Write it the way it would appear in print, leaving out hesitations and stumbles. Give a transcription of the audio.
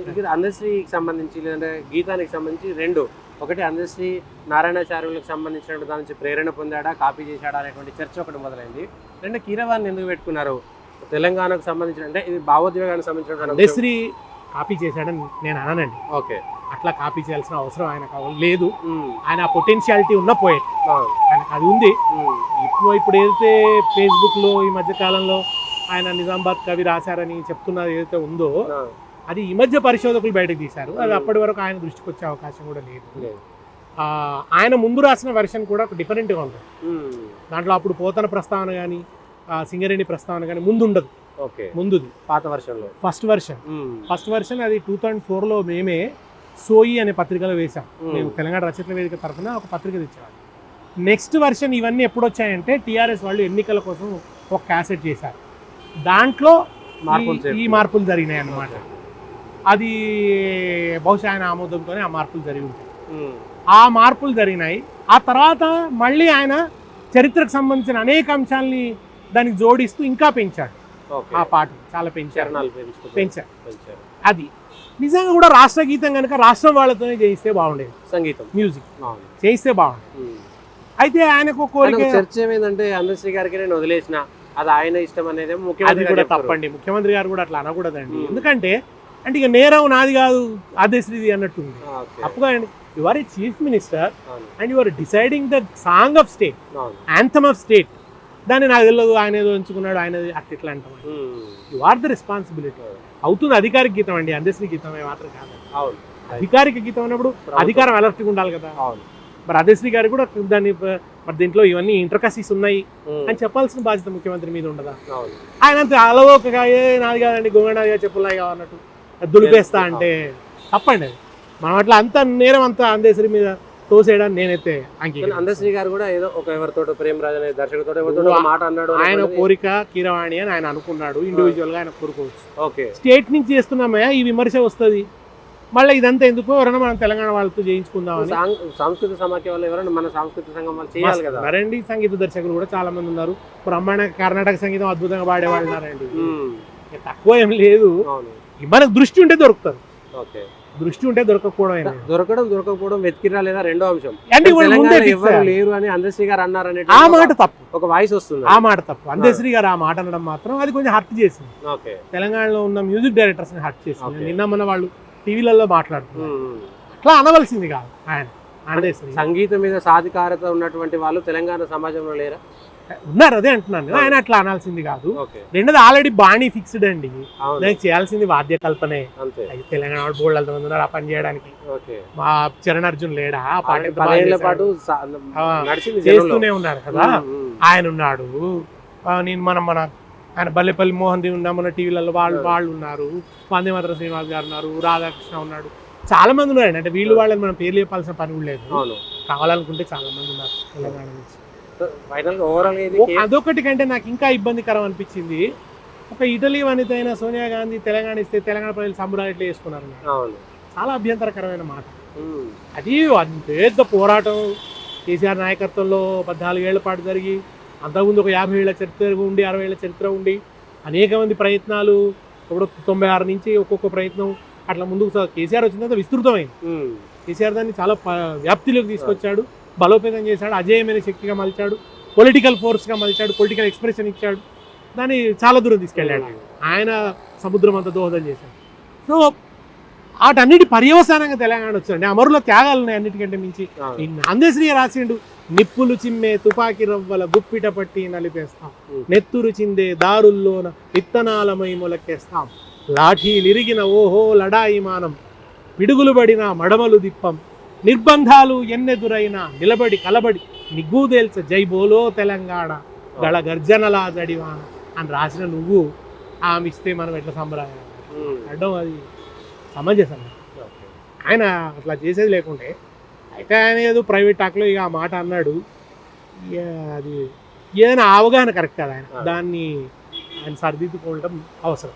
ఇక్కడ అందశ్రీకి సంబంధించి లేదంటే గీతానికి సంబంధించి రెండు, ఒకటి అందశ్రీ నారాయణాచార్యులకు సంబంధించిన దాని నుంచి ప్రేరణ పొందాడా, కాపీ చేశాడా అనేటువంటి చర్చ ఒకటి మొదలైంది. రెండు, కీరవాణిని ఎందుకు పెట్టుకున్నారు? తెలంగాణకు సంబంధించిన అంటే ఇది భావోద్వేగానికి సంబంధించిన అందశ్రీ కాపీ చేశాడని నేను అననండి. ఓకే, అట్లా కాపీ చేయాల్సిన అవసరం ఆయనకు లేదు. ఆయన పొటెన్షియాలిటీ ఉన్న పోయెట్, ఆయనకు అది ఉంది. ఇప్పుడు ఏదైతే ఫేస్బుక్లో ఈ మధ్య కాలంలో ఆయన నిజామాబాద్ కవి రాశారని చెప్తున్నది ఏదైతే ఉందో అది ఈ మధ్య పరిశోధకులు బయటకు తీశారు. అది అప్పటి వరకు ఆయన దృష్టికి వచ్చే అవకాశం కూడా లేదు. ఆయన ముందు రాసిన వెర్షన్ కూడా డిఫరెంట్గా ఉంటుంది. దాంట్లో అప్పుడు పోతన ప్రస్తావన కానీ సింగరేణి ప్రస్తావన కానీ ముందు ఉండదు. ముందుది పాత వర్షన్లో ఫస్ట్ వర్షన్ అది 2004లో మేమే సోయి అనే పత్రికలో వేశాం. మేము తెలంగాణ రచయితల వేదిక తరఫున ఒక పత్రిక తెచ్చేవాళ్ళం. నెక్స్ట్ వర్షన్ ఇవన్నీ ఎప్పుడు వచ్చాయంటే టీఆర్ఎస్ వాళ్ళు ఎన్నికల కోసం ఒక క్యాసెట్ చేశారు. దాంట్లో ఈ మార్పులు జరిగినాయి అన్నమాట. అది బహుశా ఆయన ఆమోదంతోనే ఆ మార్పులు జరిగి ఉంటాయి. ఆ మార్పులు జరిగినాయి. ఆ తర్వాత మళ్ళీ ఆయన చరిత్రకు సంబంధించిన అనేక అంశాలని దానికి జోడిస్తూ ఇంకా పెంచాడు. ఆ పాట చాలా పెంచారు. అది నిజంగా కూడా రాష్ట్ర గీతం కనుక రాష్ట్రం వాళ్ళతోనే చేయిస్తే బాగుండేది. సంగీతం మ్యూజిక్ చేయిస్తే బాగుండేది. అయితే ఆయనకు కోరిక చర్చ ఏమైందంటే అందశ్రీ గారికి నేను వదిలేసిన, అది ఆయన ఇష్టం అనేది ముఖ్యమంత్రి కూడా తప్పండి. ముఖ్యమంత్రి గారు కూడా అట్లా అనకూడదండి. ఎందుకంటే అంటే ఇక నేరం నాది కాదు అందశ్రీది అన్నట్టుంది. తప్పుగా అండి. You are a chief minister and you are deciding the song of state, anthem of state. దాన్ని నాకు తెలియదు, ఆయన ఏదో ఎంచుకున్నాడు, ఆయన అట్లా అంటాం. You are the responsibility. అవుతుంది అధికారిక గీతం అండి, అందశ్రీ గీతమే మాత్రం కాదు. అధికారిక గీతం అన్నప్పుడు అధికారం అలర్ట్గా ఉండాలి కదా. మరి అందశ్రీ గారు కూడా దాన్ని మరి దీంట్లో ఇవన్నీ ఇంటర్కసీస్ ఉన్నాయి అని చెప్పాల్సిన బాధ్యత ముఖ్యమంత్రి మీద ఉండదా? ఆయన అంత అలవోకగా నాది కాదండి గోంగనాదిగా చెప్పులాగా అన్నట్టు దులిపేస్తా అంటే తప్పండి. అది మనం అట్లా అంత నేరం అంతా అందశ్రీ మీద తోసేయడానికి నేనైతే అందశ్రీ గారు కూడా ఏదో ఒక ఎవరితో ప్రేమరాజ్ అనే దర్శకుడితో మాట అన్నాడు. ఆయన కోరిక కీరవాణి అని ఆయన అనుకున్నాడు. ఇండివిజువల్ గా ఆయన కోరుకోవచ్చు. స్టేట్ నుంచి చేస్తున్నామయ్యా ఈ విమర్శ వస్తుంది, మళ్ళీ ఇదంతా ఎందుకు, ఎవరైనా మనం తెలంగాణ వాళ్ళతో చేయించుకుందామని. సాంస్కృతిక సమాఖ్య వాళ్ళు ఎవరైనా మన సాంస్కృతిక సంఘం వాళ్ళు చేయాలి కదా. మరండి సంగీత దర్శకులు కూడా చాలా మంది ఉన్నారు. బ్రహ్మాండ కర్ణాటక సంగీతం అద్భుతంగా పాడేవాళ్ళు ఉన్నారండి. తక్కువ ఏం లేదు. మనకు దృష్టి ఉంటే దొరుకుతారు. దృష్టి ఉంటే దొరకపోవడం వెతికిరా లేదా రెండో అంశం. ఎవరు లేరు అని అందశ్రీ గారు అన్నారనే ఆ మాట తప్పు, ఒక వాయిస్ వస్తుంది. ఆ మాట తప్పు. అందశ్రీ గారు ఆ మాట అనడం మాత్రం అది కొంచెం హర్ట్ చేసింది. తెలంగాణలో ఉన్న మ్యూజిక్ డైరెక్టర్స్ ని హర్ట్ చేసింది. నిన్న మన వాళ్ళు టీవీలలో మాట్లాడుతున్నారు. అట్లా అనవలసింది కాదు. ఆయన సంగీతం మీద సాధికారత ఉన్నటువంటి వాళ్ళు తెలంగాణ సమాజంలో లేరా? ఉన్నారు, అదే అంటున్నాను. ఆయన అట్లా అనాల్సింది కాదు. రెండోది ఆల్రెడీ బాణీ ఫిక్స్డ్ అండి. దానికి చేయాల్సింది వాద్య కల్పనే. తెలంగాణ బోల్డ్ మంది ఉన్నారు ఆ పని చేయడానికి. మా చరణ్ అర్జున్ లేడా ఆ పాట చేస్తూనే ఉన్నారు కదా. ఆయన ఉన్నాడు. నేను మన ఆయన బల్లెపల్లి మోహన్ ఉన్నా మన టీవీలలో వాళ్ళు ఉన్నారు. వందే మాతరం శ్రీనివాస్ గారు ఉన్నారు. రాధాకృష్ణ ఉన్నాడు. చాలా మంది ఉన్నారండి. అంటే వీళ్ళు వాళ్ళని మనం పేర్లు చెప్పాల్సిన పని కూడా లేదు. కావాలనుకుంటే చాలా మంది ఉన్నారు తెలంగాణ నుంచి. అదొకటి కంటే నాకు ఇంకా ఇబ్బందికరం అనిపించింది. ఒక ఇటలీ వనిత అయిన సోనియా గాంధీ తెలంగాణ ఇస్తే తెలంగాణ ప్రజలు సంబరాలు ఎట్లా చేసుకున్నారు. చాలా అభ్యంతరకరమైన మాట. అది పెద్ద పోరాటం కేసీఆర్ నాయకత్వంలో 14 ఏళ్ల పాటు జరిగి, అంతకుముందు ఒక 50 ఏళ్ల చరిత్ర ఉండి, 60 ఏళ్ల చరిత్ర ఉండి, అనేక మంది ప్రయత్నాలు, ఇప్పుడు 96 నుంచి ఒక్కొక్క ప్రయత్నం అట్లా ముందుకు కేసీఆర్ వచ్చిన తర్వాత విస్తృతమైంది. కేసీఆర్ దాన్ని చాలా వ్యాప్తిలోకి తీసుకొచ్చాడు, బలోపేతం చేశాడు, అజేయమైన శక్తిగా మలిచాడు, పొలిటికల్ ఫోర్స్గా మలిచాడు, పొలిటికల్ ఎక్స్ప్రెషన్ ఇచ్చాడు, దాన్ని చాలా దూరం తీసుకెళ్ళాడు. ఆయన సముద్రం అంతా దోహదం చేశాడు. సో వాటన్నిటి పర్యవసానంగా తెలంగాణ వచ్చిందండి. అమరుల త్యాగాలు ఉన్నాయి అన్నిటికంటే మించి. అందశ్రీ రాసిండు, నిప్పులు చిమ్మే తుపాకి రవ్వల గుప్పిట పట్టి నలిపేస్తాం, నెత్తురు చిందే దారుల్లోన విత్తనాలమై మొలకేస్తాం, లాఠీలిరిగిన ఓహో లడాయి మానం, పిడుగులు పడిన మడమలు దిప్పం, నిర్బంధాలు ఎన్నెదురైనా నిలబడి కలబడి నిగ్గూదేల్చ జై బోలో తెలంగాణ గళ గర్జనలా జడివాన అని రాసిన నువ్వు ఆమె ఇస్తే మనం ఎట్లా సంబరాలు అడ్డం, అది సమంజసం. ఆయన అట్లా చేసేది లేకుంటే అయితే ఆయన ఏదో ప్రైవేట్ టాక్లో ఇక ఆ మాట అన్నాడు. అది ఏదైనా అవగాహన కరెక్ట్ కదా, ఆయన దాన్ని ఆయన సరిదిద్దుకోవడం అవసరం.